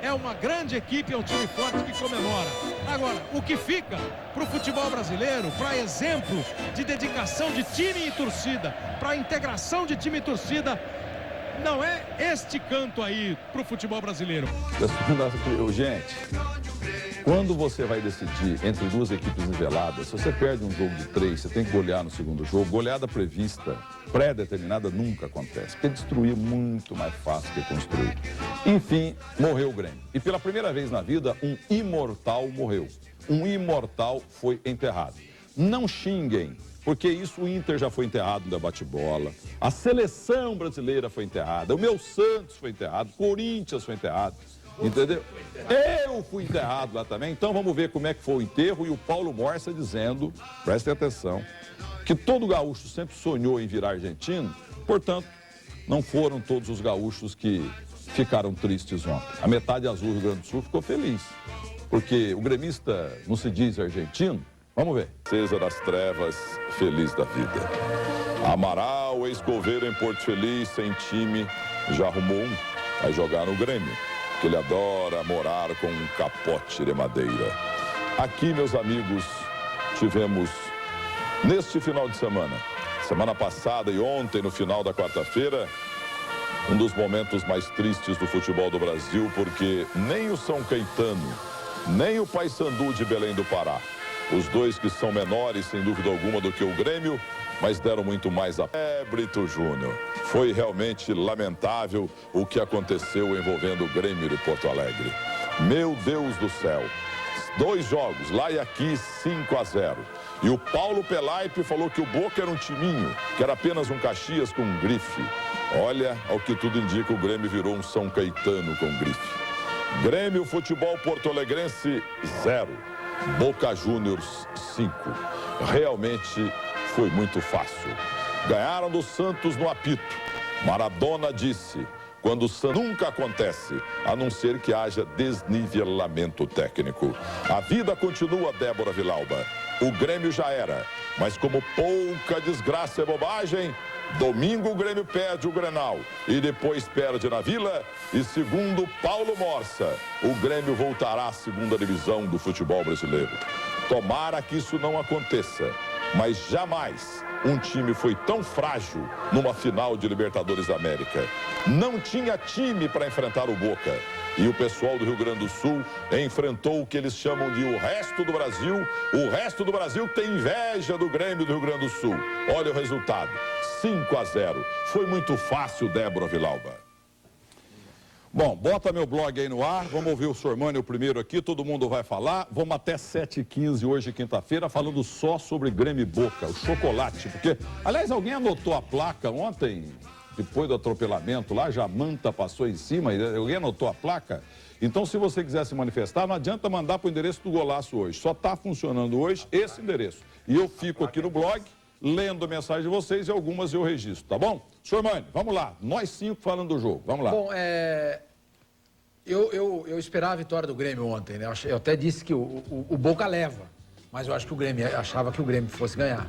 é uma grande equipe, é um time forte que comemora. Agora, o que fica para o futebol brasileiro, para exemplo de dedicação de time e torcida, para integração de time e torcida, não é este canto aí para o futebol brasileiro. Gente, quando você vai decidir entre duas equipes niveladas, se você perde um jogo de 3, você tem que golear no segundo jogo. Goleada prevista, pré-determinada, nunca acontece. Porque destruir é muito mais fácil que construir. Enfim, morreu o Grêmio. E pela primeira vez na vida, um imortal morreu. Um imortal foi enterrado. Não xinguem, porque isso o Inter já foi enterrado no debate-bola. A seleção brasileira foi enterrada. O meu Santos foi enterrado. O Corinthians foi enterrado. Entendeu? Eu fui enterrado lá também. Então vamos ver como é que foi o enterro. E o Paulo Morsa dizendo, prestem atenção, que todo gaúcho sempre sonhou em virar argentino. Portanto, não foram todos os gaúchos que ficaram tristes ontem. A metade azul do Rio Grande do Sul ficou feliz. Porque o gremista não se diz argentino. Vamos ver. César das Trevas, feliz da vida. Amaral, ex-coveiro em Porto Feliz, sem time, já arrumou um. Vai jogar no Grêmio, que ele adora morar com um capote de madeira. Aqui, meus amigos, tivemos, neste final de semana passada e ontem, no final da quarta-feira, um dos momentos mais tristes do futebol do Brasil, porque nem o São Caetano, nem o Paysandu de Belém do Pará, os dois que são menores, sem dúvida alguma, do que o Grêmio, mas deram muito mais a Brito Júnior. Foi realmente lamentável o que aconteceu envolvendo o Grêmio de Porto Alegre. Meu Deus do céu. 2 jogos, lá e aqui, 5-0. E o Paulo Pelaipe falou que o Boca era um timinho, que era apenas um Caxias com um grife. Olha, ao que tudo indica, o Grêmio virou um São Caetano com grife. Grêmio Futebol Porto Alegrense, 0. Boca Juniors, 5. Realmente foi muito fácil. Ganharam do Santos no apito. Maradona disse, quando o Santos nunca acontece, a não ser que haja desnivelamento técnico. A vida continua, Débora Villalba. O Grêmio já era, mas como pouca desgraça é bobagem, domingo o Grêmio perde o Grenal e depois perde na Vila. E segundo Paulo Morsa, o Grêmio voltará à segunda divisão do futebol brasileiro. Tomara que isso não aconteça, mas jamais um time foi tão frágil numa final de Libertadores da América. Não tinha time para enfrentar o Boca. E o pessoal do Rio Grande do Sul enfrentou o que eles chamam de o resto do Brasil. O resto do Brasil tem inveja do Grêmio do Rio Grande do Sul. Olha o resultado, 5-0. Foi muito fácil, Débora Villalba. Bom, bota meu blog aí no ar, vamos ouvir o Sormani o primeiro aqui, todo mundo vai falar. Vamos até 7h15 hoje, quinta-feira, falando só sobre Grêmio e Boca, o chocolate. Porque, aliás, alguém anotou a placa ontem, depois do atropelamento lá, Jamanta passou em cima, alguém anotou a placa? Então, se você quiser se manifestar, não adianta mandar para o endereço do Golaço hoje. Só está funcionando hoje esse endereço. E eu fico aqui no blog, lendo a mensagem de vocês e algumas eu registro, tá bom? Sormani, vamos lá. Nós 5 falando do jogo. Vamos lá. Bom, eu esperava a vitória do Grêmio ontem, né? Eu até disse que o Boca leva, mas eu acho que o Grêmio achava que o Grêmio fosse ganhar.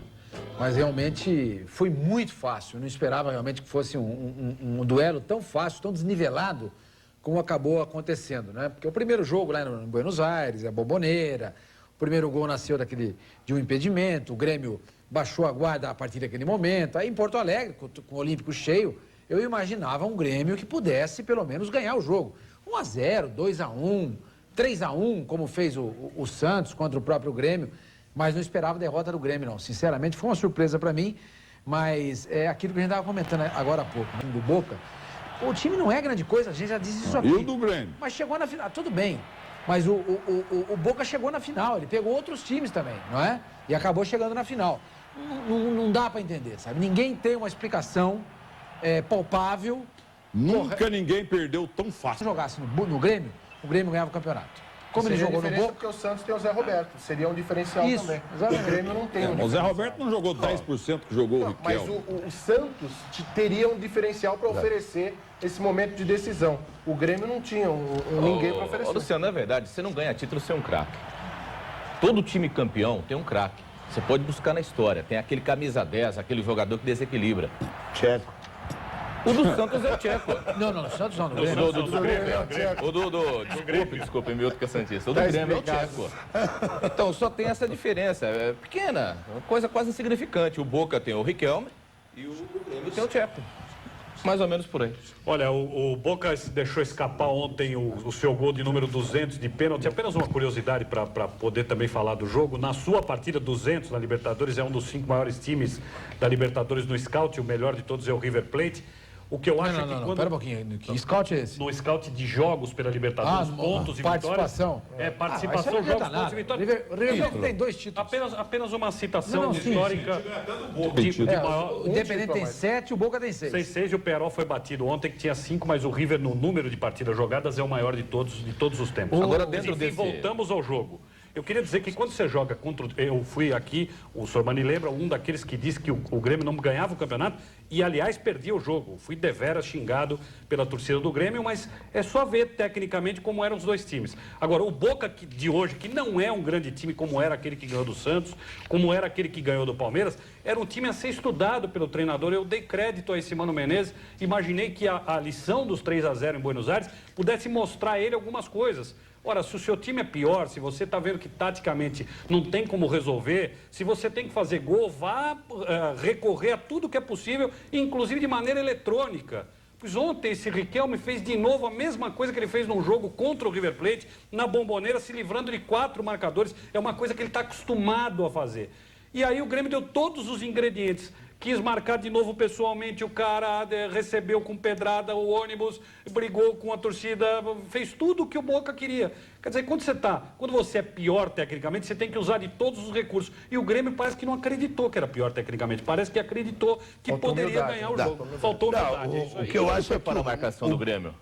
Mas realmente foi muito fácil. Eu não esperava realmente que fosse um duelo tão fácil, tão desnivelado, como acabou acontecendo, né? Porque o primeiro jogo lá em Buenos Aires, a Bombonera, o primeiro gol nasceu de um impedimento, o Grêmio baixou a guarda a partir daquele momento. Aí em Porto Alegre, com o Olímpico cheio, eu imaginava um Grêmio que pudesse pelo menos ganhar o jogo. 1-0, 2-1, 3-1, como fez o Santos contra o próprio Grêmio, mas não esperava a derrota do Grêmio, não. Sinceramente, foi uma surpresa para mim, mas é aquilo que a gente estava comentando agora há pouco, do Boca. O time não é grande coisa, a gente já disse isso aqui. E o do Grêmio? Mas chegou na final, tudo bem. Mas o Boca chegou na final, ele pegou outros times também, não é? E acabou chegando na final. Não dá para entender, sabe? Ninguém tem uma explicação palpável. Nunca ninguém perdeu tão fácil. Se jogasse no Grêmio, o Grêmio ganhava o campeonato. Como ele jogou no Boca... porque o Santos tem o Zé Roberto, seria um diferencial isso, também. Exatamente. O Grêmio não tem O Zé Roberto não jogou 10% que jogou o Riquelme. Mas o Santos teria um diferencial para oferecer esse momento de decisão. O Grêmio não tinha ninguém para oferecer. Luciano, é verdade, você não ganha título sem um craque. Todo time campeão tem um craque. Você pode buscar na história. Tem aquele camisa 10, aquele jogador que desequilibra. Tcheco. O do Santos é o Tcheco. Não, Santos não. Do Grêmio. Desculpe, meu outro que é Santista. O do Grêmio é o Tcheco. Então, só tem essa diferença. É pequena, uma coisa quase insignificante. O Boca tem o Riquelme e o Grêmio tem o Tcheco. Mais ou menos por aí. Olha, o Boca deixou escapar ontem o seu gol de número 200 de pênalti. Apenas uma curiosidade para poder também falar do jogo. Na sua partida 200 na Libertadores, é um dos 5 maiores times da Libertadores no Scout. O melhor de todos é o River Plate. O que eu acho Não, pera um pouquinho. Que scout é esse? No scout de jogos pela Libertadores, pontos e participação. vitórias. Participação, jogos, pontos e vitórias. O River tem 2 títulos. Apenas uma citação histórica. O Independente tem 7, o Boca tem 6. 6 e o Pearol foi batido ontem, que tinha 5, mas o River, no número de partidas jogadas, é o maior de todos os tempos. Agora, dentro desse... voltamos ao jogo. Eu queria dizer que quando você joga contra... Eu fui aqui, o senhor Mani lembra, um daqueles que disse que o Grêmio não ganhava o campeonato e, aliás, perdia o jogo. Fui deveras xingado pela torcida do Grêmio, mas é só ver tecnicamente como eram os dois times. Agora, o Boca de hoje, que não é um grande time como era aquele que ganhou do Santos, como era aquele que ganhou do Palmeiras, era um time a ser estudado pelo treinador. Eu dei crédito a esse Mano Menezes, imaginei que a lição dos 3-0 em Buenos Aires pudesse mostrar a ele algumas coisas. Ora, se o seu time é pior, se você está vendo que taticamente não tem como resolver, se você tem que fazer gol, vá recorrer a tudo que é possível, inclusive de maneira eletrônica. Pois ontem esse Riquelme fez de novo a mesma coisa que ele fez num jogo contra o River Plate, na Bombonera, se livrando de 4 marcadores. É uma coisa que ele está acostumado a fazer. E aí o Grêmio deu todos os ingredientes. Quis marcar de novo pessoalmente, o cara recebeu com pedrada o ônibus, brigou com a torcida, fez tudo o que o Boca queria. Quer dizer, quando você é pior tecnicamente, você tem que usar de todos os recursos. E o Grêmio parece que não acreditou que era pior tecnicamente, parece que acreditou que poderia ganhar o jogo. Faltou humildade. O que eu acho é para a marcação do Grêmio.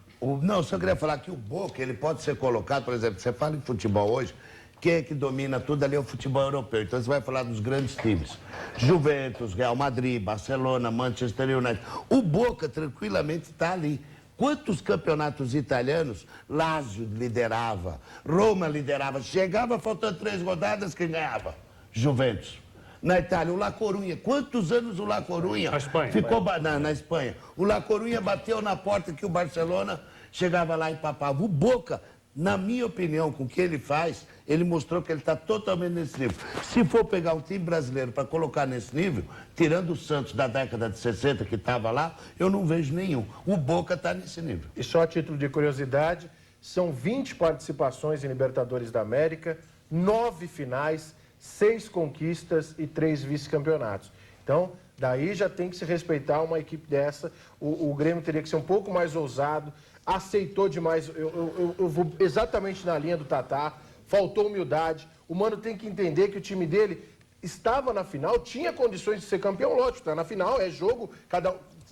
Não, só queria falar que o Boca, ele pode ser colocado, por exemplo, você fala em futebol hoje, quem é que domina tudo ali é o futebol europeu. Então você vai falar dos grandes times. Juventus, Real Madrid, Barcelona, Manchester United. O Boca tranquilamente está ali. Quantos campeonatos italianos Lazio liderava, Roma liderava, chegava faltando 3 rodadas, quem ganhava? Juventus. Na Itália, o La Coruña. Quantos anos o La Coruña na Espanha, ficou na Espanha? O La Coruña bateu na porta que o Barcelona chegava lá e papava. O Boca, na minha opinião, com o que ele faz, ele mostrou que ele está totalmente nesse nível. Se for pegar um time brasileiro para colocar nesse nível, tirando o Santos da década de 60 que estava lá, eu não vejo nenhum. O Boca está nesse nível. E só a título de curiosidade, são 20 participações em Libertadores da América, 9 finais, 6 conquistas e 3 vice-campeonatos. Então, daí já tem que se respeitar uma equipe dessa. O Grêmio teria que ser um pouco mais ousado, aceitou demais. Eu vou exatamente na linha do Tatá, faltou humildade. O Mano tem que entender que o time dele estava na final, tinha condições de ser campeão, lógico, está na final, é jogo,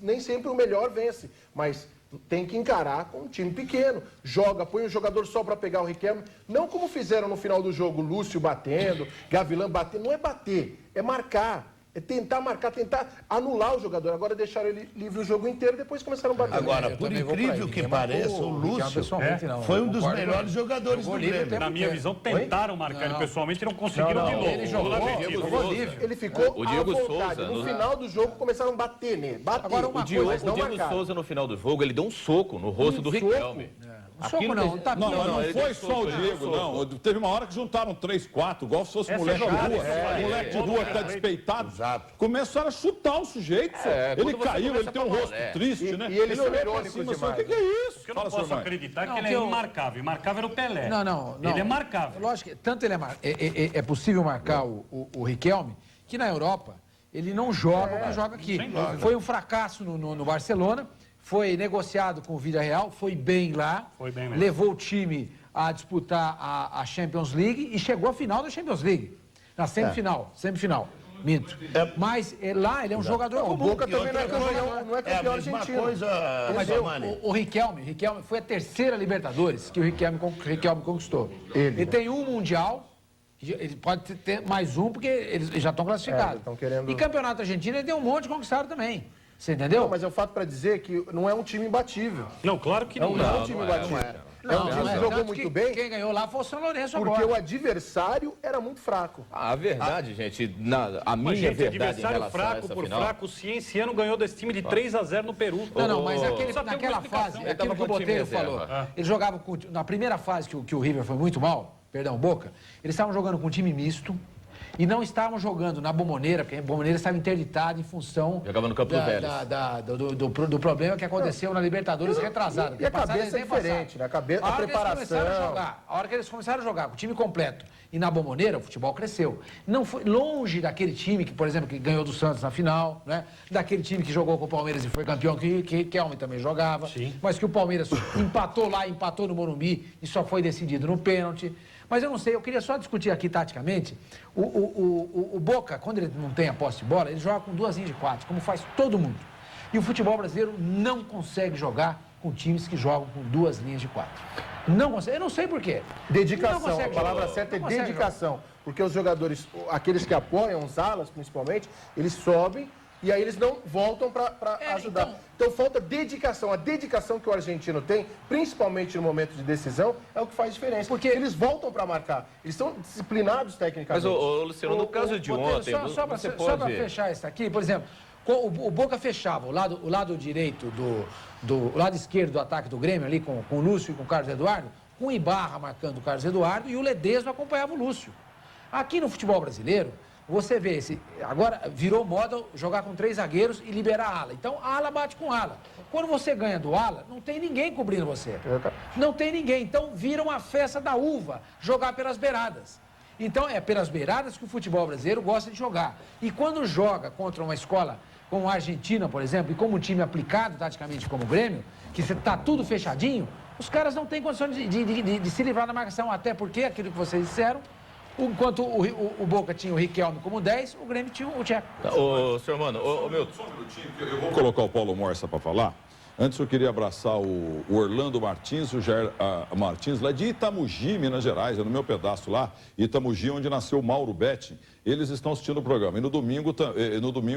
nem sempre o melhor vence, mas tem que encarar com um time pequeno, põe um jogador só para pegar o Riquelme, não como fizeram no final do jogo, Lúcio batendo, Gavilã batendo, não é bater, é marcar. É tentar marcar, tentar anular o jogador. Agora deixaram ele livre o jogo inteiro e depois começaram a bater. Agora, por incrível que pareça, o Lúcio foi um dos melhores jogadores do Grêmio. Na minha visão, tentaram marcar ele pessoalmente e não conseguiram de novo. Ele jogou livre. Ele ficou o Diego à vontade. Souza, no final do jogo, começaram a bater nele. Agora, o Diego Souza, no final do jogo, ele deu um soco no rosto do Riquelme. Soco não, tá Não, mas não foi só o Diego, não. Teve uma hora que juntaram 3, 4, igual se fosse moleque de rua. Moleque de rua que tá despeitado. Exato. Começaram a chutar o sujeito, senhor. Ele caiu, ele tem um rosto triste, né? E eles são olhou pra irônicos cima, demais. o que é isso? O que eu não posso acreditar é que ele é imarcável. Imarcável era o Pelé. Não. Ele é marcável. Lógico que tanto ele é possível marcar o Riquelme, que na Europa ele não joga como joga aqui. Foi um fracasso no Barcelona, foi negociado com o Villarreal, foi bem lá, levou o time a disputar a Champions League e chegou à final da Champions League. Na semifinal, minto. Mas lá ele é um jogador comum. O Boca também não é campeão argentino. Mas o Riquelme foi a 3ª Libertadores que o Riquelme conquistou. Ele tem um Mundial, ele pode ter mais um porque eles já estão classificados. E campeonato argentino ele tem um monte conquistado também. Você entendeu? Não, mas é o fato para dizer que não é um time imbatível. Não, claro que não. Não é um time imbatível. É um time que jogou muito bem. Quem ganhou lá foi o São Lourenço agora. Porque o adversário era muito fraco. A verdade, gente, a Mas, minha gente, verdade em adversário relação a fraco essa por final... fraco, o Cienciano ganhou desse time de 3-0 no Peru. Não, mas Só tem naquela uma explicação. fase, Ele aquilo tava que o com o time Botelho falou, reserva. ele jogava na primeira fase que o River foi muito mal, perdão, Boca, eles estavam jogando com um time misto e não estavam jogando na Bomboneira, porque a Bomboneira estava interditada em função Jogava no Campo do Vélez. do problema que aconteceu na Libertadores retrasada. E a cabeça é diferente, né? A preparação. A hora que eles começaram a jogar com o time completo e na Bomboneira, o futebol cresceu. Não foi longe daquele time que, por exemplo, que ganhou do Santos na final, né? Daquele time que jogou com o Palmeiras e foi campeão, que Kelme também jogava. Sim. Mas que o Palmeiras empatou lá, empatou no Morumbi e só foi decidido no pênalti. Mas eu não sei, eu queria só discutir aqui taticamente. O Boca, quando ele não tem a posse de bola, ele joga com 2 linhas de 4, como faz todo mundo. E o futebol brasileiro não consegue jogar com times que jogam com 2 linhas de 4. Não consegue, eu não sei por quê. Dedicação, a palavra certa é dedicação. Porque os jogadores, aqueles que apoiam, os alas principalmente, eles sobem e aí eles não voltam para ajudar. Então falta dedicação. A dedicação que o argentino tem, principalmente no momento de decisão, é o que faz diferença. Porque eles voltam para marcar. Eles são disciplinados tecnicamente. Mas, Luciano, no caso de ontem, só para fechar isso aqui, por exemplo, o Boca fechava o lado direito do lado esquerdo do ataque do Grêmio, ali com o Lúcio e com o Carlos Eduardo, com o Ibarra marcando o Carlos Eduardo e o Ledesma acompanhava o Lúcio. Aqui no futebol brasileiro, você vê, agora virou moda jogar com 3 zagueiros e liberar a ala. Então, a ala bate com ala. Quando você ganha do ala, não tem ninguém cobrindo você. Não tem ninguém. Então, vira uma festa da uva jogar pelas beiradas. Então, é pelas beiradas que o futebol brasileiro gosta de jogar. E quando joga contra uma escola como a Argentina, por exemplo, e como um time aplicado taticamente como o Grêmio, que está tudo fechadinho, os caras não têm condição de se livrar da marcação. Até porque, aquilo que vocês disseram, enquanto o Boca tinha o Riquelme como 10, o Grêmio tinha o Tcheco. Ô, senhor Mano, Milton. Só um minutinho, que eu vou colocar o Paulo Morsa para falar. Antes eu queria abraçar o Orlando Martins, o Jair Martins, lá de Itamogi, Minas Gerais, é no meu pedaço lá, Itamogi, onde nasceu o Mauro Betti. Eles estão assistindo o programa. E no domingo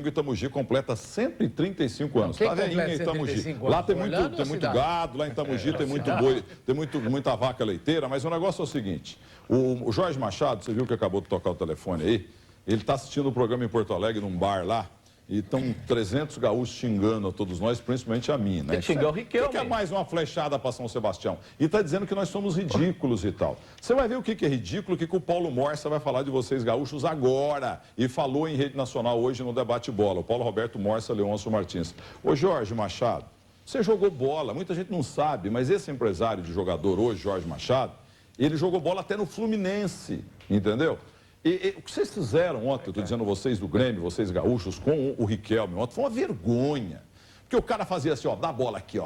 Itamogi completa 135 anos. Tá velhinha Itamogi. Lá tem muito gado, lá em Itamogi tem muito boi, tem muita vaca leiteira, mas o negócio é o seguinte, o Jorge Machado, você viu que acabou de tocar o telefone aí, ele está assistindo o programa em Porto Alegre, num bar lá, e estão 300 gaúchos xingando a todos nós, principalmente a mim, né? Tem que xingar o Riquelme. O que é mais uma flechada para São Sebastião? E está dizendo que nós somos ridículos e tal. Você vai ver o que é ridículo, o que o Paulo Morsa vai falar de vocês gaúchos agora. E falou em rede nacional hoje no Debate Bola. O Paulo Roberto Morsa, Leôncio Martins. Ô Jorge Machado, você jogou bola, muita gente não sabe, mas esse empresário de jogador hoje, Jorge Machado, ele jogou bola até no Fluminense, entendeu? E o que vocês fizeram ontem, eu estou dizendo vocês do Grêmio, vocês gaúchos, com o Riquelme ontem, foi uma vergonha. Porque o cara fazia assim, ó, dá a bola aqui,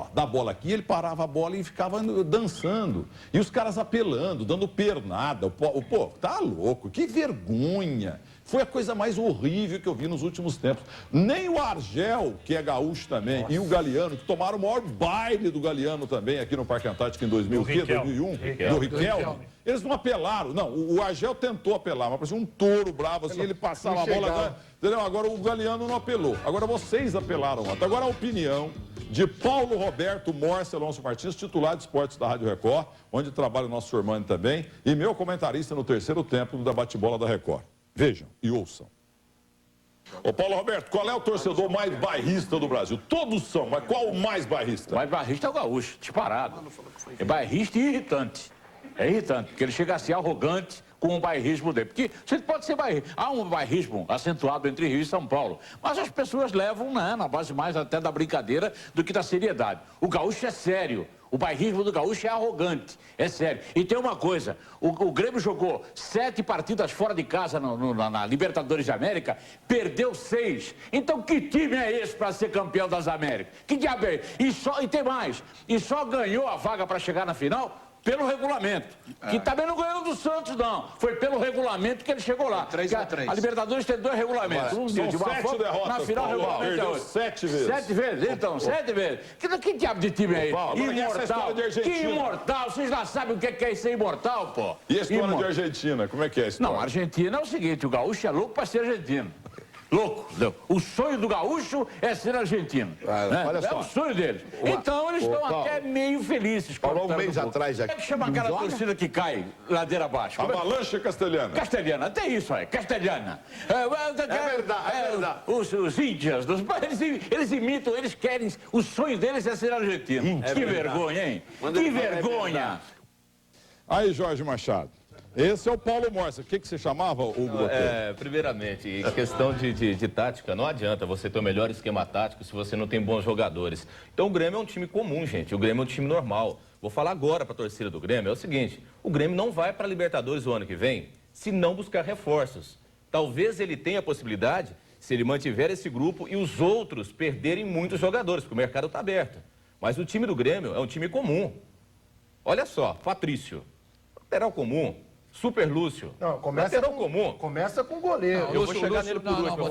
e ele parava a bola e ficava dançando. E os caras apelando, dando pernada. Pô, tá louco, que vergonha. Foi a coisa mais horrível que eu vi nos últimos tempos. Nem o Argel, que é gaúcho também, e o Galeano, que tomaram o maior baile do Galeano também aqui no Parque Antártico em 2001, do Riquelme. Eles não apelaram. Não, o Argel tentou apelar, mas parecia um touro bravo, assim, ele passava a bola. Entendeu? Agora o Galeano não apelou. Agora vocês apelaram ontem. Agora a opinião de Paulo Roberto Morsa Alonso Martins, titular de esportes da Rádio Record, onde trabalha o nosso Sormani também, e meu comentarista no terceiro tempo do Debate Bola da Record. Vejam e ouçam. Ô Paulo Roberto, qual é o torcedor mais bairrista do Brasil? Todos são, mas qual o mais bairrista? O mais bairrista é o gaúcho, disparado. É bairrista e irritante. É irritante, porque ele chega a ser arrogante com o bairrismo dele. Porque você pode ser bairrista. Há um bairrismo acentuado entre Rio e São Paulo. Mas as pessoas levam, né, na base mais até da brincadeira do que da seriedade. O gaúcho é sério. O bairrismo do gaúcho é arrogante, é sério. E tem uma coisa, o Grêmio jogou 7 partidas fora de casa na Libertadores de América, perdeu 6. Então que time é esse para ser campeão das Américas? Que diabo é? E tem mais, e só ganhou a vaga para chegar na final pelo regulamento. Que também não ganhou do Santos, não. Foi pelo regulamento que ele chegou lá. 3-3. A Libertadores tem 2 regulamentos. Um de uma 7 forma, derrotas, na final Paulo, regulamento perdeu é outro. 7 vezes. 7 vezes, então, 7 vezes. Que diabo de time é esse? Paulo, Imortal. Que imortal. Vocês já sabem o que é ser imortal, pô. E a história de Argentina, como é que é a história? Não, a Argentina é o seguinte, o gaúcho é louco para ser argentino. louco. O sonho do gaúcho é ser argentino. Né? Olha só. É o sonho deles. Então eles estão Paulo, até meio felizes. Paulo, um mês atrás aqui. Como é que chama aquela torcida que cai ladeira abaixo? Avalanche Castelhana. Castelhana, tem isso aí, Castelhana. verdade. Os índios, eles imitam, eles querem, o sonho deles é ser argentino. Que vergonha, hein? Que vergonha. Aí, Jorge Machado. Esse é o Paulo Morsa. O que você chamava, Hugo? Primeiramente, em questão de tática, não adianta você ter o melhor esquema tático se você não tem bons jogadores. Então o Grêmio é um time comum, gente. O Grêmio é um time normal. Vou falar agora para a torcida do Grêmio, é o seguinte, o Grêmio não vai para a Libertadores o ano que vem se não buscar reforços. Talvez ele tenha a possibilidade, se ele mantiver esse grupo e os outros perderem muitos jogadores, porque o mercado está aberto. Mas o time do Grêmio é um time comum. Olha só, Patrício, lateral comum. Super Lúcio. Não, começa com o goleiro. Eu vou chegar nele por último.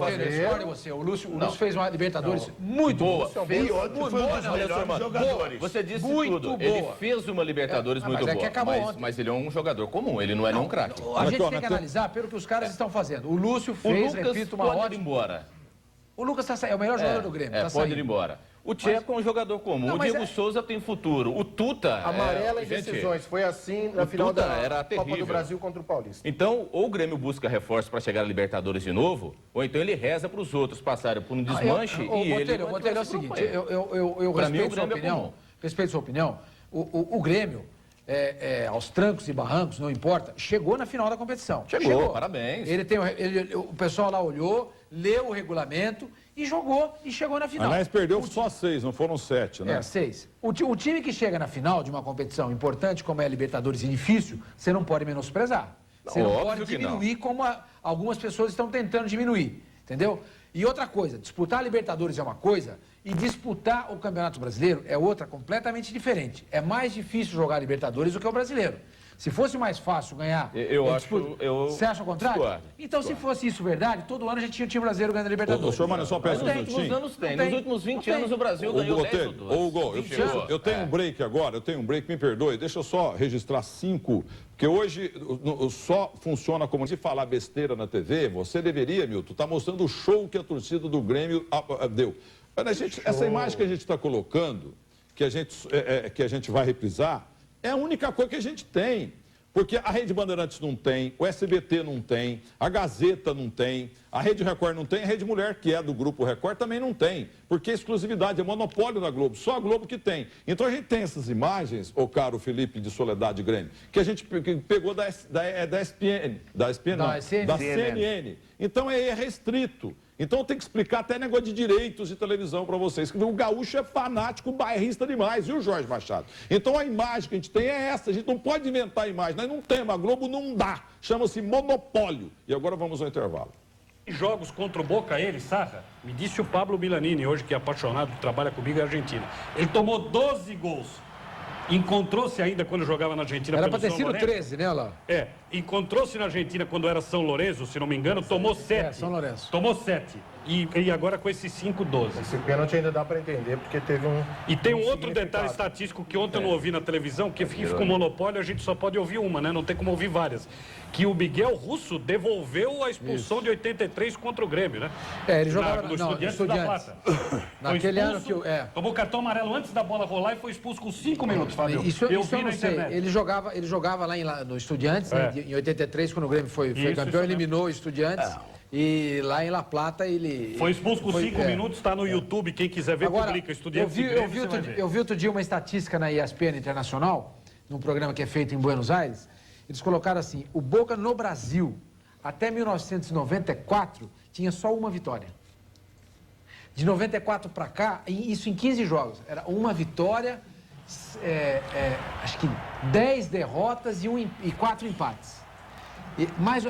O Lúcio fez uma Libertadores muito boa. Você disse tudo. Ele fez uma Libertadores muito boa. Mas ele é um jogador comum, ele não é nenhum craque. A gente tem que analisar pelo que os caras estão fazendo. O Lúcio fez, repito, uma pode ir embora. O Lucas é o melhor jogador do Grêmio. Pode ir embora. O Tcheco é um jogador comum. O Diego Souza tem futuro. O Tuta... Amarela em decisões. Foi assim na final da Copa do Brasil contra o Paulista. Então, ou o Grêmio busca reforço para chegar à Libertadores de novo, ou então ele reza para os outros passarem por um desmanche e ele... Botelho, é o seguinte, eu respeito sua opinião. Respeito sua opinião. O Grêmio, aos trancos e barrancos, não importa, chegou na final da competição. Chegou. Parabéns. O pessoal lá olhou, leu o regulamento e jogou e chegou na final. Aliás, perdeu só 6, não foram 7, né? 6. O time que chega na final de uma competição importante como é a Libertadores e difícil, você não pode menosprezar. Você não pode diminuir como algumas pessoas estão tentando diminuir, entendeu? E outra coisa, disputar a Libertadores é uma coisa e disputar o Campeonato Brasileiro é outra completamente diferente. É mais difícil jogar a Libertadores do que o Brasileiro. Se fosse mais fácil ganhar... Você acha o contrário? Discordo. Então, se fosse isso verdade, todo ano a gente tinha o time brasileiro ganhando a Libertadores. Senhor, mano, só peço um minutinho. Nos anos tem. Nos últimos 20 anos o Brasil ganhou 10 ou 12. Hugo, eu tenho um break agora, me perdoe. Deixa eu só registrar 5, porque hoje só funciona como se falar besteira na TV. Você deveria, Milton, tá mostrando o show que a torcida do Grêmio deu. Essa imagem que a gente está colocando, que a gente vai reprisar, é a única coisa que a gente tem. Porque a Rede Bandeirantes não tem, o SBT não tem, a Gazeta não tem, a Rede Record não tem, a Rede Mulher, que é do Grupo Record, também não tem. Porque é exclusividade, é monopólio da Globo, só a Globo que tem. Então a gente tem essas imagens, ô caro Felipe de Soledade Grêmio, que a gente pegou da CNN. Então é restrito. Então tem que explicar até negócio de direitos de televisão para vocês. O gaúcho é fanático, bairrista demais, viu, Jorge Machado? Então a imagem que a gente tem é essa, a gente não pode inventar a imagem, nós não temos, a Globo não dá, chama-se monopólio. E agora vamos ao intervalo. Jogos contra o Boca, ele, Sarra, me disse o Pablo Milanini, hoje que é apaixonado, trabalha comigo, é argentino. Ele tomou 12 gols. Encontrou-se ainda quando jogava na Argentina pelo São Lourenço. Era para ter sido 13, né, lá? Encontrou-se na Argentina quando era São Lourenço, se não me engano, tomou 7. São Lourenço. Tomou 7. E agora com esses 5, 12. Esse pênalti ainda dá para entender, porque teve um... E tem um outro detalhe estatístico que ontem eu não ouvi na televisão, que fica com monopólio, a gente só pode ouvir uma, né? Não tem como ouvir várias. Que o Miguel Russo devolveu a expulsão de 83 contra o Grêmio, né? Ele jogava no Estudiantes da Plata. Naquele ano que... Tomou cartão amarelo antes da bola rolar e foi expulso com 5 minutos, Fábio. Isso eu não sei. Ele jogava lá no Estudiantes, né? Em 83, quando o Grêmio foi campeão, eliminou o Estudiantes. E lá em La Plata ele... Foi expulso com 5 minutos, está no YouTube, quem quiser ver, agora, publica, Estudiantes eu vi outro dia uma estatística na ESPN Internacional, num programa que é feito em Buenos Aires, eles colocaram assim, o Boca no Brasil, até 1994, tinha só uma vitória. De 94 para cá, isso em 15 jogos, era uma vitória, acho que 10 derrotas e 4 empates.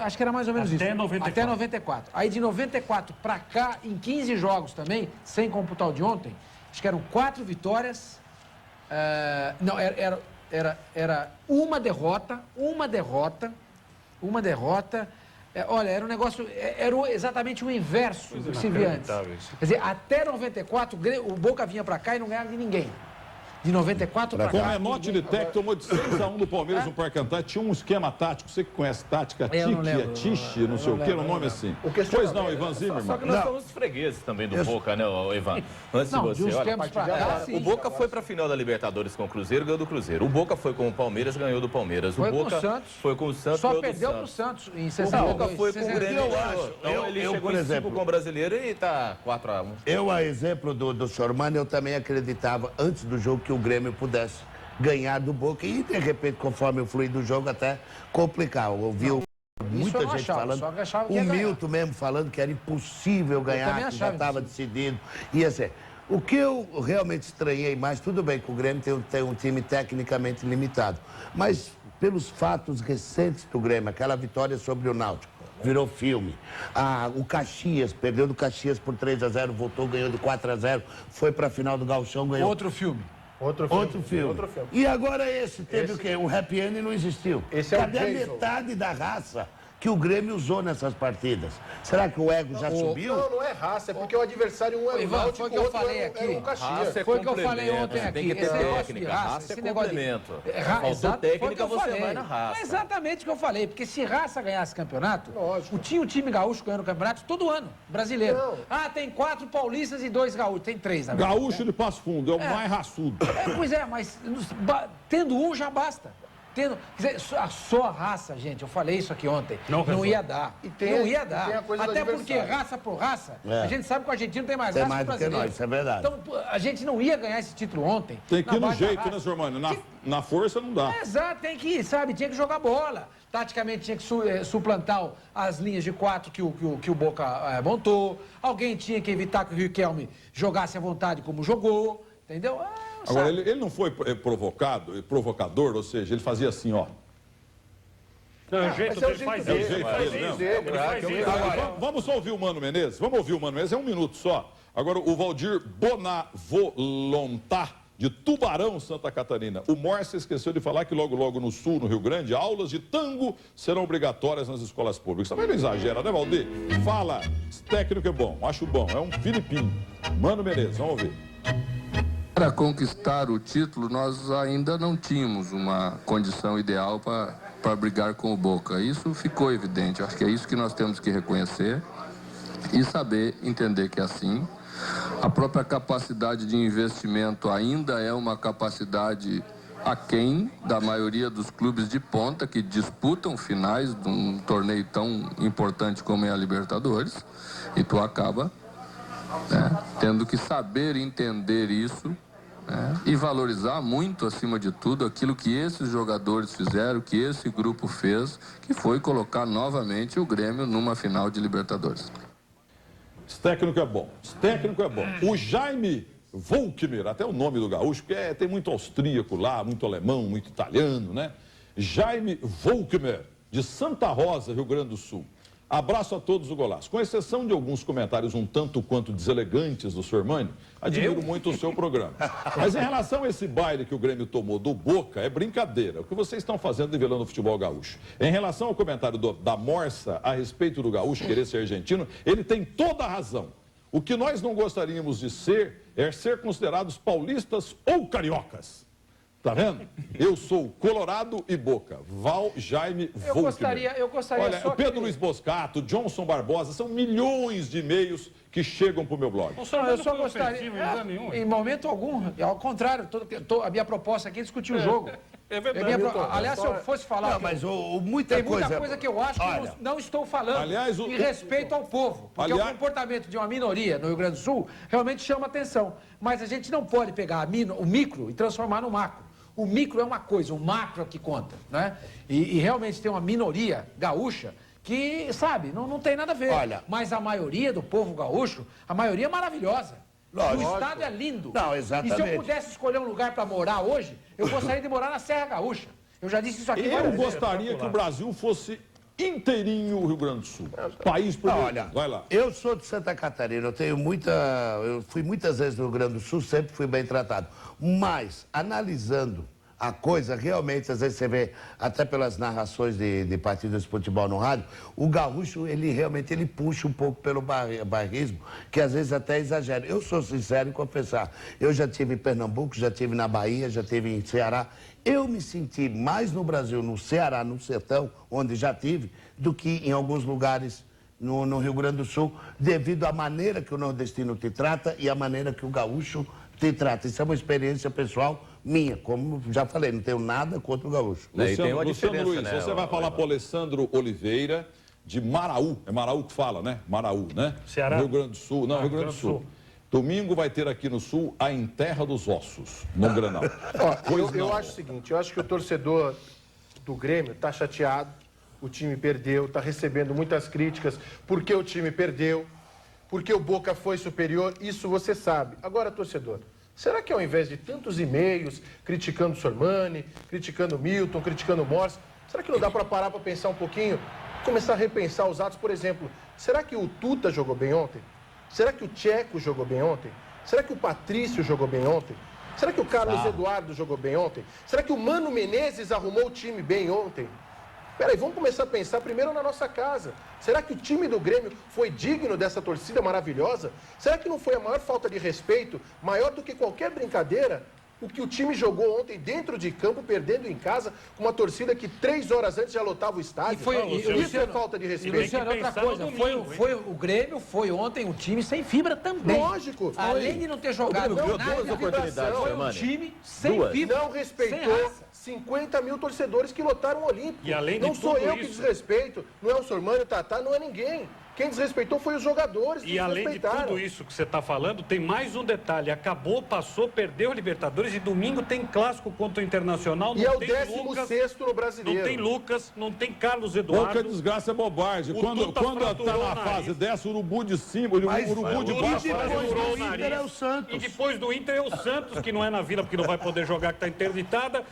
Acho que era mais ou menos isso. Até 94. Aí de 94 para cá, em 15 jogos também, sem computar o de ontem, acho que eram 4 vitórias. Não, era uma derrota. Olha, era um negócio, era exatamente o inverso do que se via antes. Quer dizer, até 94, o Boca vinha para cá e não ganhava de ninguém. De 94 para cá. Com o Menotti de Tec tomou de 6-1 do Palmeiras no Parque Antártico. Tinha um esquema tático, você que conhece tática, Tiche, não sei o quê, um nome assim. Pois não, Ivan Zimmermann. Só que nós somos fregueses também do Boca, né, Ivan? Antes de você, olha, o Boca foi para a final da Libertadores com o Cruzeiro, ganhou do Cruzeiro. O Boca foi com o Palmeiras, ganhou do Palmeiras. O Boca foi com o Santos, só ganhou do perdeu Santos. pro Santos em O 62. Boca foi com o Grêmio. Então ele chegou por em 5 exemplo, com o Brasileiro e tá 4-1. Eu, a exemplo do Sormani, eu também acreditava, antes do jogo, que o Grêmio pudesse ganhar do Boca e, de repente, conforme o fluir do jogo, até complicar. Eu ouvi muita gente falando, o Milton mesmo falando que era impossível ganhar, que já estava decidido. Ia ser. O que eu realmente estranhei mais, tudo bem que o Grêmio tem um time tecnicamente limitado, mas pelos fatos recentes do Grêmio, aquela vitória sobre o Náutico, virou filme. O Caxias, perdeu do Caxias por 3-0, voltou, ganhou de 4-0, foi para a final do Gauchão, ganhou... Outro filme. Outro filme. E agora esse, teve o quê? O happy end não existiu. Cadê a metade da raça que o Grêmio usou nessas partidas? Será que o ego já subiu? Não é raça, é porque o adversário um é o Náutico, o outro é o Caxias. Foi o que eu falei ontem aqui. Tem que ter técnica. Raça é complemento. Faltou técnica, você vai na raça. É exatamente o que eu falei, porque se raça ganhasse campeonato, tinha o time gaúcho ganhando campeonato todo ano, brasileiro. Tem 4 paulistas e 2 gaúchos, tem 3 na verdade. Gaúcho de Passo Fundo, é o mais raçudo. Pois é, mas tendo um já basta. Só a raça, gente, eu falei isso aqui ontem, não ia dar. Não ia dar. Até porque raça por raça, a gente sabe que o argentino tem mais raça que o brasileiro. Isso é verdade. Então, a gente não ia ganhar esse título ontem. Tem que ir no jeito, né, Sormani? Na força não dá. Exato, tem que ir, sabe? Tinha que jogar bola. Taticamente tinha que suplantar as linhas de 4 que o Boca montou. Alguém tinha que evitar que o Riquelme jogasse à vontade como jogou, entendeu? Agora, ele não foi provocador, ou seja, ele fazia assim, ó. Não, é o jeito dele, faz isso. Agora, vamos só ouvir o Mano Menezes? Vamos ouvir o Mano Menezes, é um minuto só. Agora, o Valdir Bonavolontar, de Tubarão, Santa Catarina. O Morse esqueceu de falar que logo no sul, no Rio Grande, aulas de tango serão obrigatórias nas escolas públicas. Também não exagera, né, Valdir? Fala, esse técnico é bom, acho bom, é um filipino. Mano Menezes, vamos ouvir. Para conquistar o título, nós ainda não tínhamos uma condição ideal para brigar com o Boca. Isso ficou evidente. Acho que é isso que nós temos que reconhecer e saber entender que é assim. A própria capacidade de investimento ainda é uma capacidade aquém da maioria dos clubes de ponta que disputam finais de um torneio tão importante como é a Libertadores. E tu acaba tendo que saber entender isso. E valorizar muito, acima de tudo, aquilo que esses jogadores fizeram, que esse grupo fez, que foi colocar novamente o Grêmio numa final de Libertadores. Esse técnico é bom. Esse técnico é bom. O Jaime Volkmer, até o nome do gaúcho, porque tem muito austríaco lá, muito alemão, muito italiano, né? Jaime Volkmer, de Santa Rosa, Rio Grande do Sul. Abraço a todos o Golaço. Com exceção de alguns comentários um tanto quanto deselegantes do Sormani, admiro muito o seu programa. Mas em relação a esse baile que o Grêmio tomou do Boca, é brincadeira. O que vocês estão fazendo nivelando o futebol gaúcho. Em relação ao comentário da Morsa a respeito do gaúcho querer ser argentino, ele tem toda a razão. O que nós não gostaríamos de ser é ser considerados paulistas ou cariocas. Tá vendo? Eu sou Colorado e Boca. Jaime Volkmer. Eu gostaria Olha, só o Pedro Luiz Boscato, Johnson Barbosa, são milhões de e-mails que chegam pro meu blog. Eu só gostaria, em momento algum, ao contrário, a minha proposta aqui é discutir o jogo. É verdade. Aliás, se eu fosse falar... Não, mas tem muita coisa que eu acho que não estou falando. Aliás, em respeito ao povo. Porque o comportamento de uma minoria no Rio Grande do Sul realmente chama atenção. Mas a gente não pode pegar o micro e transformar no macro. O micro é uma coisa, o macro é que conta, né? E realmente tem uma minoria gaúcha que, sabe, não tem nada a ver. Olha, mas a maioria do povo gaúcho, a maioria é maravilhosa. Lógico. O estado é lindo. Não, exatamente. E se eu pudesse escolher um lugar para morar hoje, eu gostaria de morar na Serra Gaúcha. Eu já disse isso aqui. Eu gostaria que o Brasil fosse inteirinho o Rio Grande do Sul. País por olha, vai lá. Eu sou de Santa Catarina, eu fui muitas vezes no Rio Grande do Sul, sempre fui bem tratado. Mas, analisando a coisa, realmente, às vezes você vê, até pelas narrações de partidas de futebol no rádio, o gaúcho, ele realmente puxa um pouco pelo bairrismo, que às vezes até exagera. Eu sou sincero em confessar, eu já estive em Pernambuco, já estive na Bahia, já estive em Ceará. Eu me senti mais no Brasil, no Ceará, no sertão, onde já tive, do que em alguns lugares no Rio Grande do Sul, devido à maneira que o nordestino te trata e à maneira que o gaúcho te trata. Isso é uma experiência pessoal minha, como já falei, não tenho nada contra o gaúcho. Luciano Luiz, né, você vai falar para o Alessandro Oliveira, de Maraú. É Maraú que fala, né? Maraú, né? Ceará? Rio Grande do Sul. Não, Rio Grande do Sul. Domingo vai ter aqui no Sul a Enterra dos Ossos, no Granal. Eu acho o seguinte, eu acho que o torcedor do Grêmio está chateado, o time perdeu, está recebendo muitas críticas porque o time perdeu, porque o Boca foi superior, isso você sabe. Agora, torcedor, será que ao invés de tantos e-mails criticando o Sormani, criticando o Milton, criticando o Morse, será que não dá para parar para pensar um pouquinho, começar a repensar os atos? Por exemplo, será que o Tuta jogou bem ontem? Será que o Tcheco jogou bem ontem? Será que o Patrício jogou bem ontem? Será que o Carlos Eduardo jogou bem ontem? Será que o Mano Menezes arrumou o time bem ontem? Peraí, vamos começar a pensar primeiro na nossa casa. Será que o time do Grêmio foi digno dessa torcida maravilhosa? Será que não foi a maior falta de respeito, maior do que qualquer brincadeira, o que o time jogou ontem dentro de campo, perdendo em casa, com uma torcida que 3 horas antes já lotava o estádio? Isso é falta de respeito. Luciano, outra coisa, o Grêmio foi ontem um time sem fibra também. Lógico. Além de não ter jogado duas oportunidades, foi um time sem fibra. Não respeitou 50 mil torcedores que lotaram o Olímpico. E além de não sou eu isso, que desrespeito, não é o Sormani, o Tatá, não é ninguém. Quem desrespeitou foi os jogadores que E além de tudo isso que você está falando, tem mais um detalhe. Acabou, passou, perdeu a Libertadores e domingo tem clássico contra o Internacional. E é o 16º no Brasileiro. Não tem Lucas, não tem Carlos Eduardo. Pouca desgraça é bobagem. Quando está na fase dessa, o urubu de cima, o urubu de baixo. E depois do Inter é o Santos, que não é na Vila, porque não vai poder jogar, que está interditada.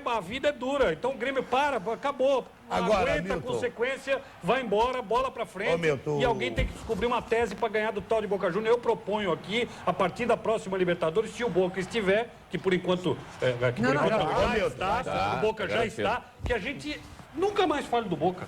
A vida é dura. Então o Grêmio acabou. Agora, aguenta a consequência, vai embora, bola pra frente. E alguém tem que descobrir uma tese para ganhar do tal de Boca Juniors. Eu proponho aqui, a partir da próxima Libertadores, se o Boca estiver, que por enquanto, o Boca já está, que a gente nunca mais fale do Boca.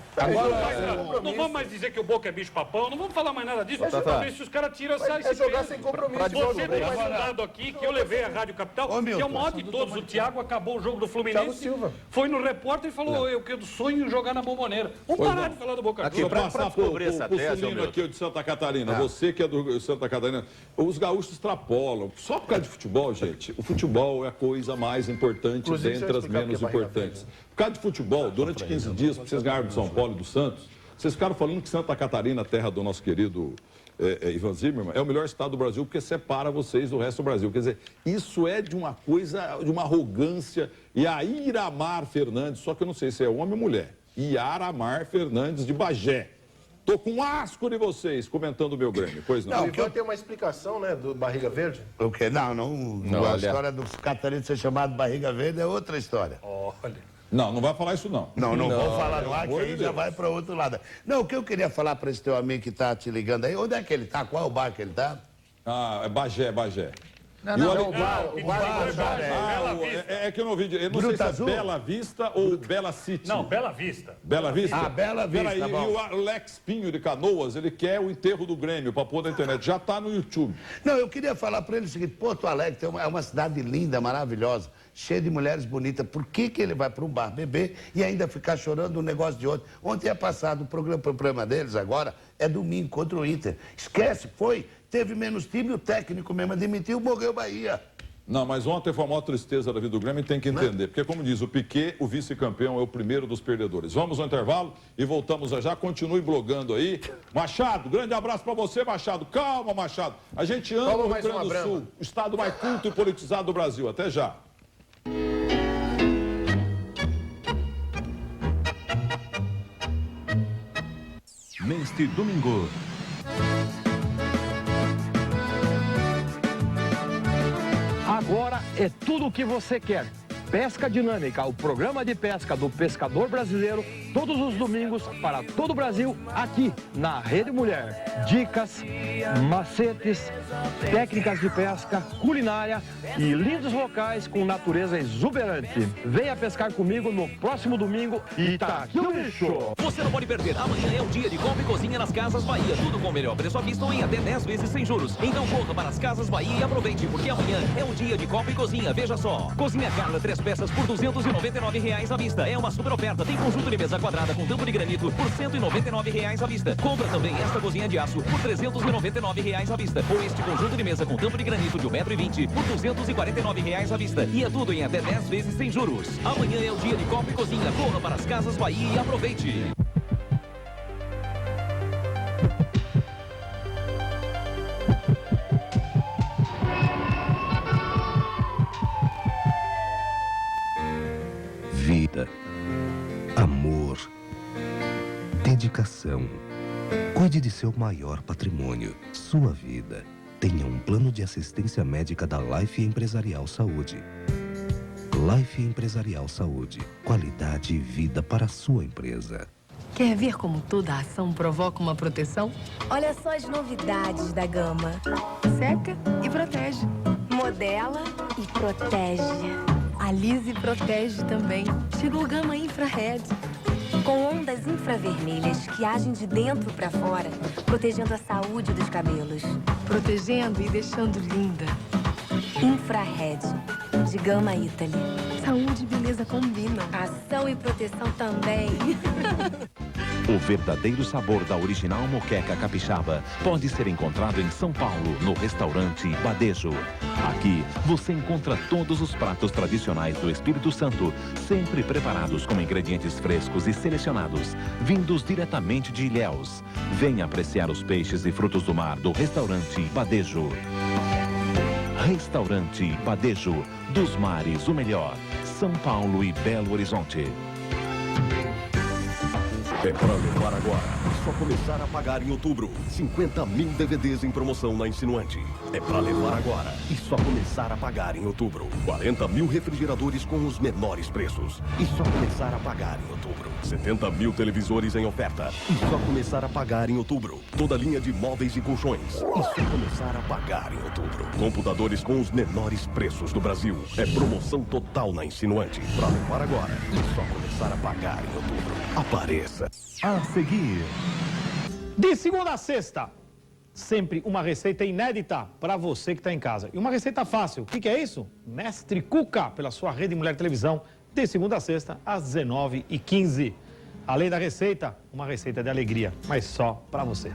Não vamos mais dizer que o Boca é bicho-papão, não vamos falar mais nada disso. Pra ver se os caras tiram essa jogar sem compromisso. Você tem um dado aqui que eu levei a Rádio Capital, que é o maior de todos. O Thiago acabou o jogo do Fluminense, foi no repórter e falou: eu quero sonho em jogar na Bomboneira. Vamos parar de falar do Boca Juniors. Vou passar cobrir essa tese, Sulino aqui de Santa Catarina. Você que é do Santa Catarina, os gaúchos extrapolam. Só por causa de futebol, gente, o futebol é a coisa mais importante dentre as menos importantes. Por causa de futebol, durante 15 dias, vocês ganharam do São Paulo e do Santos, vocês ficaram falando que Santa Catarina, terra do nosso querido Ivan Zimmermann, é o melhor estado do Brasil porque separa vocês do resto do Brasil. Quer dizer, isso é de uma coisa, de uma arrogância. E a Iramar Fernandes, só que eu não sei se é homem ou mulher, Iramar Fernandes de Bagé. Tô com asco de vocês comentando o meu Grêmio, pois não. O Ivan tem uma explicação, né, do Barriga Verde? O quê? Não, a história dos catarinenses ser chamado Barriga Verde é outra história. Olha. Não vai falar isso não. Não vou falar no ar, que aí já vai para outro lado. Não, o que eu queria falar para esse teu amigo que tá te ligando aí, onde é que ele tá? Qual é o bar que ele tá? É Bagé. É que eu não ouvi. Eu não sei se é Bela Vista ou Bela City. Não, Bela Vista. Bela Vista? Bela Vista, Peraí, e o Alex Pinho de Canoas, ele quer o enterro do Grêmio para pôr na internet. Já tá no YouTube. Não, eu queria falar para ele o seguinte: Porto Alegre é uma cidade linda, maravilhosa, cheia de mulheres bonitas. Por que ele vai para um bar beber e ainda ficar chorando um negócio de ontem? Ontem é passado, o problema deles agora é domingo contra o Inter. Esquece, teve menos time, o técnico mesmo admitiu, morreu Bahia. Não, mas ontem foi a maior tristeza da vida do Grêmio e tem que entender. Porque, como diz o Piquet, o vice-campeão é o primeiro dos perdedores. Vamos ao intervalo e voltamos já. Continue blogando aí. Machado, grande abraço para você, Machado. Calma, Machado. A gente ama o Rio Grande do Sul, o estado mais culto e politizado do Brasil. Até já. Neste domingo. Agora é tudo o que você quer. Pesca Dinâmica, o programa de pesca do pescador brasileiro, todos os domingos para todo o Brasil, aqui na Rede Mulher. Dicas, macetes, técnicas de pesca, culinária e lindos locais com natureza exuberante. Venha pescar comigo no próximo domingo e tá aqui o bicho! Você não pode perder, amanhã é o dia de compra e cozinha nas Casas Bahia. Tudo com o melhor preço à vista ou em até 10 vezes sem juros. Então corra para as Casas Bahia e aproveite, porque amanhã é o dia de compra e cozinha. Veja só, Cozinha Carla 3 peças por R$ 299 à vista. É uma super oferta. Tem conjunto de mesa quadrada com tampo de granito por R$ 199 à vista. Compra também esta cozinha de aço por R$ 399 à vista. Ou este conjunto de mesa com tampo de granito de 1,20 m por R$ 249 à vista. E é tudo em até 10 vezes sem juros. Amanhã é o dia de compra e cozinha. Corra para as Casas Bahia e aproveite. Vida, amor, dedicação. Cuide de seu maior patrimônio, sua vida. Tenha um plano de assistência médica da Life Empresarial Saúde. Life Empresarial Saúde. Qualidade e vida para a sua empresa. Quer ver como toda ação provoca uma proteção? Olha só as novidades da gama. Seca e protege. Modela e protege. Alisa e protege também. Chegou Gama Infrared. Com ondas infravermelhas que agem de dentro para fora, protegendo a saúde dos cabelos. Protegendo e deixando linda. Infrared, de Gama Italy. Saúde e beleza combinam. Ação e proteção também. O verdadeiro sabor da original moqueca capixaba pode ser encontrado em São Paulo, no restaurante Badejo. Aqui você encontra todos os pratos tradicionais do Espírito Santo, sempre preparados com ingredientes frescos e selecionados, vindos diretamente de Ilhéus. Venha apreciar os peixes e frutos do mar do restaurante Badejo. Restaurante Badejo, dos mares o melhor, São Paulo e Belo Horizonte. É pra levar agora. Só começar a pagar em outubro. 50 mil DVDs em promoção na Insinuante. É pra levar agora. E só começar a pagar em outubro. 40 mil refrigeradores com os menores preços. E só começar a pagar em outubro. 70 mil televisores em oferta. E só começar a pagar em outubro. Toda linha de móveis e colchões. E só começar a pagar em outubro. Computadores com os menores preços do Brasil. É promoção total na Insinuante. Pra levar agora. E só começar a pagar em outubro. Apareça. A seguir. De segunda a sexta, sempre uma receita inédita para você que está em casa. E uma receita fácil. O que é isso? Mestre Cuca, pela sua Rede Mulher Televisão, de segunda a sexta, às 19h15. Além da receita, uma receita de alegria, mas só para você.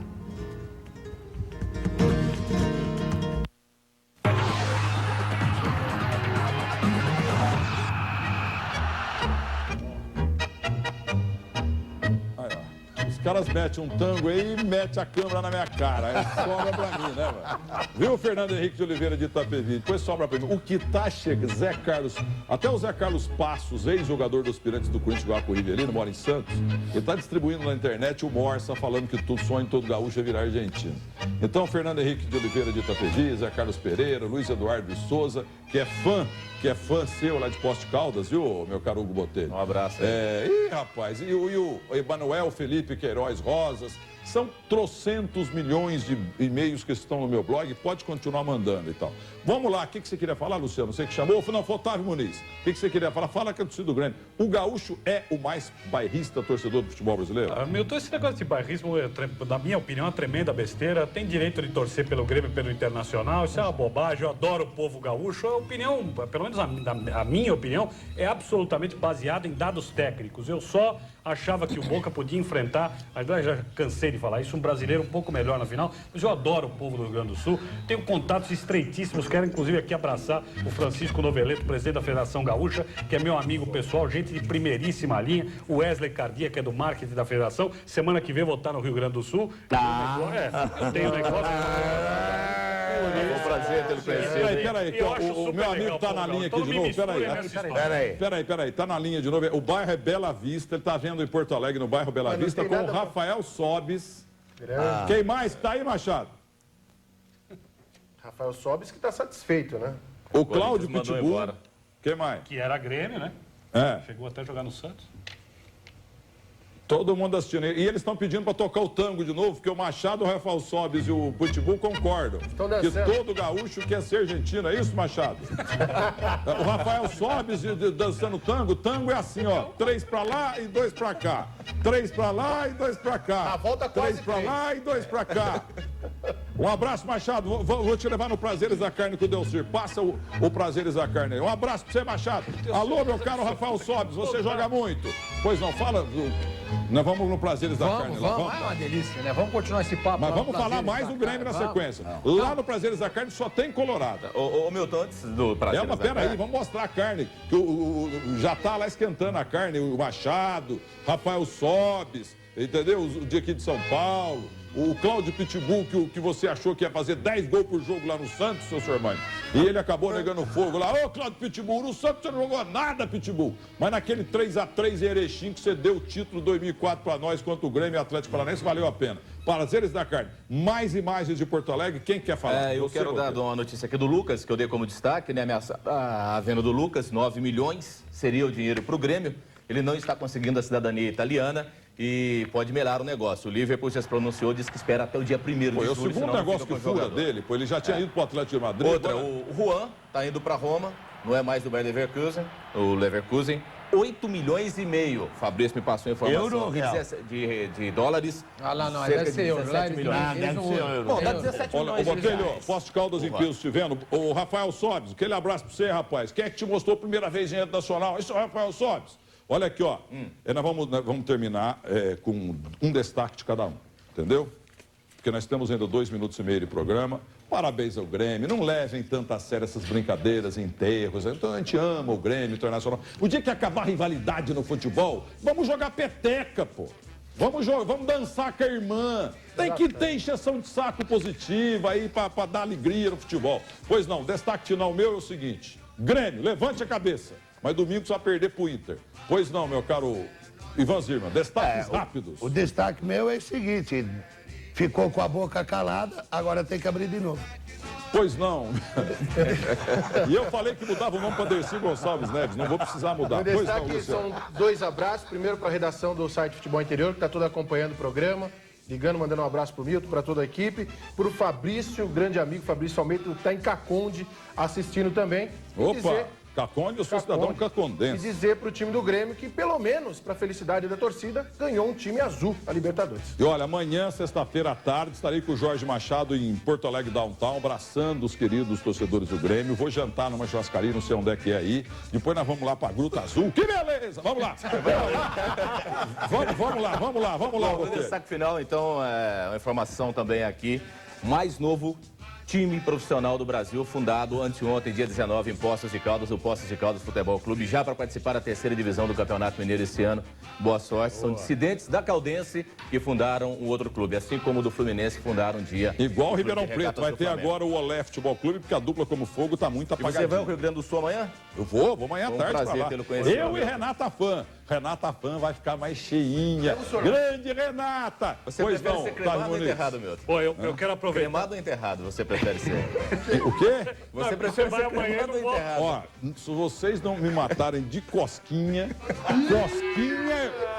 Os caras metem um tango aí e metem a câmera na minha cara. Aí sobra pra mim, né, mano? Viu, Fernando Henrique de Oliveira de Itapevi? Depois sobra pra mim. O que tá chegando, Zé Carlos, até o Zé Carlos Passos, ex-jogador dos Aspirantes do Corinthians, jogava com o Rivelino, mora em Santos, ele tá distribuindo na internet o Morsa, falando que todo sonho, todo gaúcho é virar argentino. Então, Fernando Henrique de Oliveira de Itapevi, Zé Carlos Pereira, Luiz Eduardo de Souza, que é fã seu lá de Poste Caldas, viu, meu caro Hugo Botelho? Um abraço. Ih, rapaz, e o Emanuel Felipe Queiroz Rosas, são trocentos milhões de e-mails que estão no meu blog, pode continuar mandando e tal. Vamos lá, o que você queria falar, Luciano? Você que chamou? Não, foi Otávio Muniz. O que você queria falar? Fala que é torcida do Grêmio. O gaúcho é o mais bairrista torcedor do futebol brasileiro? Milton, esse negócio de bairrismo, na minha opinião, é uma tremenda besteira. Tem direito de torcer pelo Grêmio e pelo Internacional. Isso é uma bobagem. Eu adoro o povo gaúcho. A opinião, pelo menos a minha opinião, é absolutamente baseada em dados técnicos. Eu só achava que o Boca podia enfrentar, aliás, já cansei de falar isso, um brasileiro um pouco melhor na final, mas eu adoro o povo do Rio Grande do Sul. Tenho contatos estreitíssimos, quero inclusive aqui abraçar o Francisco Noveleto, presidente da Federação Gaúcha, que é meu amigo pessoal, gente de primeiríssima linha, o Wesley Cardia, que é do marketing da Federação. Semana que vem eu vou estar no Rio Grande do Sul. Eu tenho negócio. É um prazer tê-lo presente. Peraí, o meu amigo tá na linha aqui de novo. Peraí, tá na linha de novo. O bairro é Bela Vista, ele tá vendo em Porto Alegre, no bairro Bela Vista, com o Rafael Sobis. Quem mais? Tá aí, Machado? Rafael Sobis que tá satisfeito, né? O Cláudio Pitbull. Quem mais? Que era Grêmio, né? Chegou até a jogar no Santos. Todo mundo assistindo. E eles estão pedindo para tocar o tango de novo, porque o Machado, o Rafael Sobis e o Pitbull concordam. Que todo gaúcho quer ser argentino. É isso, Machado? O Rafael Sobis dançando tango. Tango é assim, ó. 3 para lá e 2 para cá. 3 para lá e 2 para cá. Volta 3 para lá e 2 para cá. Um abraço, Machado. Vou te levar no Prazeres da Carne com o Delcir. Passa o Prazeres da Carne aí. Um abraço pra você, Machado. Alô, meu caro Rafael Sobis. Você joga muito. Pois não, fala... Nós vamos no Prazeres da Carne. Vamos, é uma delícia, né? Vamos continuar esse papo. Mas vamos falar mais do Grêmio na sequência. Lá no Prazeres da Carne só tem colorado. Ô, Milton, antes do Prazeres da Carne... Peraí, vamos mostrar a carne. Que já tá lá esquentando a carne. O Machado, Rafael Sobis, entendeu? O dia aqui de São Paulo. O Cláudio Pitbull, que você achou que ia fazer 10 gols por jogo lá no Santos, seu Sormani. E ele acabou negando fogo lá. Ô, Cláudio Pitbull, no Santos você não jogou nada, Pitbull. Mas naquele 3x3 em Erechim, que você deu o título 2004 para nós contra o Grêmio e Atlético Paranaense, valeu a pena. Prazeres da Carne. Mais imagens de Porto Alegre. Quem quer falar? Eu quero dar uma notícia aqui do Lucas, que eu dei como destaque, né? A venda do Lucas, 9 milhões, seria o dinheiro para o Grêmio. Ele não está conseguindo a cidadania italiana e pode melhorar o negócio. O Liverpool já se pronunciou, disse que espera até o dia 1º de julho. É o segundo negócio que fura dele, ele já tinha ido para o Atlético de Madrid. Outra, o Juan está indo para Roma, não é mais do Bayer Leverkusen, o Leverkusen. 8 milhões e meio. Fabrício me passou a informação. Euro, de dólares. Lá não, deve ser euro. Deve ser euro. Bom, dá 17 milhões. Ô, Botelho, Poço de Caldas em peso te vendo. O Rafael Sobis, aquele abraço para você, rapaz. Quem é que te mostrou a primeira vez em rede nacional? Isso é o Rafael Sobis. Olha aqui, ó. Nós vamos terminar com um destaque de cada um, entendeu? Porque nós temos ainda 2 minutos e meio de programa. Parabéns ao Grêmio. Não levem tanto a sério essas brincadeiras, enterros. Então a gente ama o Grêmio Internacional. O dia que acabar a rivalidade no futebol, vamos jogar peteca, pô. Vamos dançar com a irmã. Tem que ter encheção de saco positiva aí pra dar alegria no futebol. Pois não, destaque final meu é o seguinte. Grêmio, levante a cabeça. Mas domingo só perder pro Inter. Pois não, meu caro Ivan Zirman, destaques rápidos. O destaque meu é o seguinte, ficou com a boca calada, agora tem que abrir de novo. Pois não. E eu falei que mudava o nome para Dercy Gonçalves Neves, não vou precisar mudar. O destaque são 2 abraços, primeiro para a redação do site Futebol Interior, que está toda acompanhando o programa, ligando, mandando um abraço para o Milton, para toda a equipe, para o Fabrício, grande amigo Fabrício Almeida, que está em Caconde assistindo também. Opa! Caconde, eu sou cidadão cacondense. E dizer para o time do Grêmio que, pelo menos, para a felicidade da torcida, ganhou um time azul a Libertadores. E olha, amanhã, sexta-feira à tarde, estarei com o Jorge Machado em Porto Alegre Downtown, abraçando os queridos torcedores do Grêmio. Vou jantar numa churrascaria, não sei onde é que é aí. Depois nós vamos lá para a Gruta Azul. Que beleza! Vamos lá! vamos lá. Bom, no destaque final, então, uma informação também aqui. Mais novo time profissional do Brasil, fundado anteontem, dia 19, em Poços de Caldas, o Poços de Caldas Futebol Clube, já para participar da 3ª divisão do Campeonato Mineiro esse ano. Boa sorte. São dissidentes da Caldense que fundaram um outro clube, assim como o do Fluminense, que fundaram um dia. Igual o Ribeirão Preto, vai ter agora o Olé Futebol Clube, porque a dupla como fogo está muito apagadinha. E você vai ao Rio Grande do Sul amanhã? Eu vou amanhã à tarde para lá. Eu e Renata Fã. Renata Fã vai ficar mais cheinha. Grande Renata! Você prefere ser cremado ou enterrado, meu? Pô, eu quero aproveitar. Cremado ou enterrado, você prefere ser? O quê? Você prefere ser cremado ou enterrado? Ó, se vocês não me matarem de cosquinha,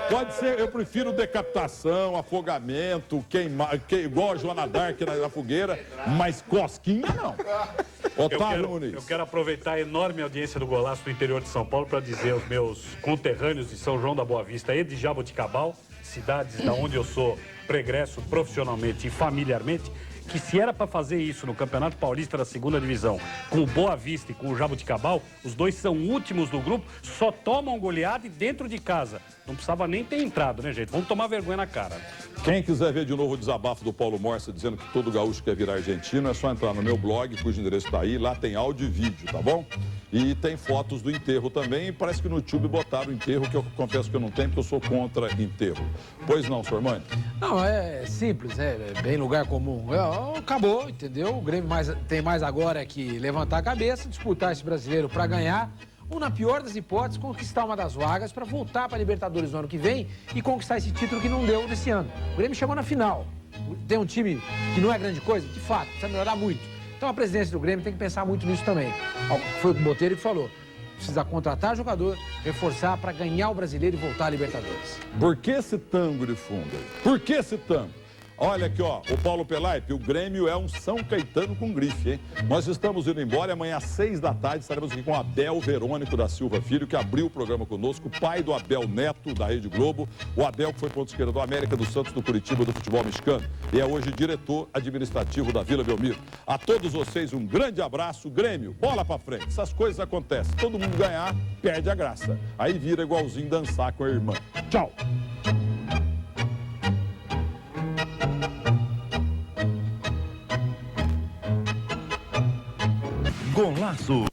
pode ser, eu prefiro decapitação, afogamento, queimar, igual a Joana Dark na fogueira, mas cosquinha não. Otávio Muniz. Eu quero aproveitar a enorme audiência do Golaço do interior de São Paulo para dizer aos meus conterrâneos de São João da Boa Vista e de Jaboticabal, cidades da onde eu sou pregresso profissionalmente e familiarmente, que se era para fazer isso no Campeonato Paulista da 2ª Divisão, com o Boa Vista e com o Jaboticabal, os dois são últimos do grupo, só tomam goleada e dentro de casa. Não precisava nem ter entrado, né, gente? Vamos tomar vergonha na cara. Quem quiser ver de novo o desabafo do Paulo Morsa dizendo que todo gaúcho quer virar argentino, é só entrar no meu blog, cujo endereço está aí, lá tem áudio e vídeo, tá bom? E tem fotos do enterro também, e parece que no YouTube botaram o enterro, que eu confesso que eu não tenho, porque eu sou contra enterro. Pois não, senhor Mãe? Não, é simples, é bem lugar comum. Acabou, entendeu? O Grêmio tem mais agora que levantar a cabeça, disputar esse brasileiro para ganhar, ou na pior das hipóteses, conquistar uma das vagas para voltar para a Libertadores no ano que vem e conquistar esse título que não deu nesse ano. O Grêmio chegou na final. Tem um time que não é grande coisa? De fato, precisa melhorar muito. Então a presidência do Grêmio tem que pensar muito nisso também. Foi o Botelho que falou. precisa contratar jogador, reforçar para ganhar o Brasileiro e voltar à Libertadores. Por que esse tango de fundo aí? Por que esse tango? Olha aqui, ó, o Paulo Pelaipe, o Grêmio é um São Caetano com grife, hein? Nós estamos indo embora e amanhã às 6 da tarde estaremos aqui com Abel Verônico da Silva Filho, que abriu o programa conosco, pai do Abel Neto, da Rede Globo, o Abel que foi ponto esquerda do América, do Santos, do Curitiba, do futebol mexicano e é hoje diretor administrativo da Vila Belmiro. A todos vocês um grande abraço, Grêmio, bola pra frente, essas coisas acontecem, todo mundo ganhar, perde a graça, aí vira igualzinho dançar com a irmã. Tchau! Golaço.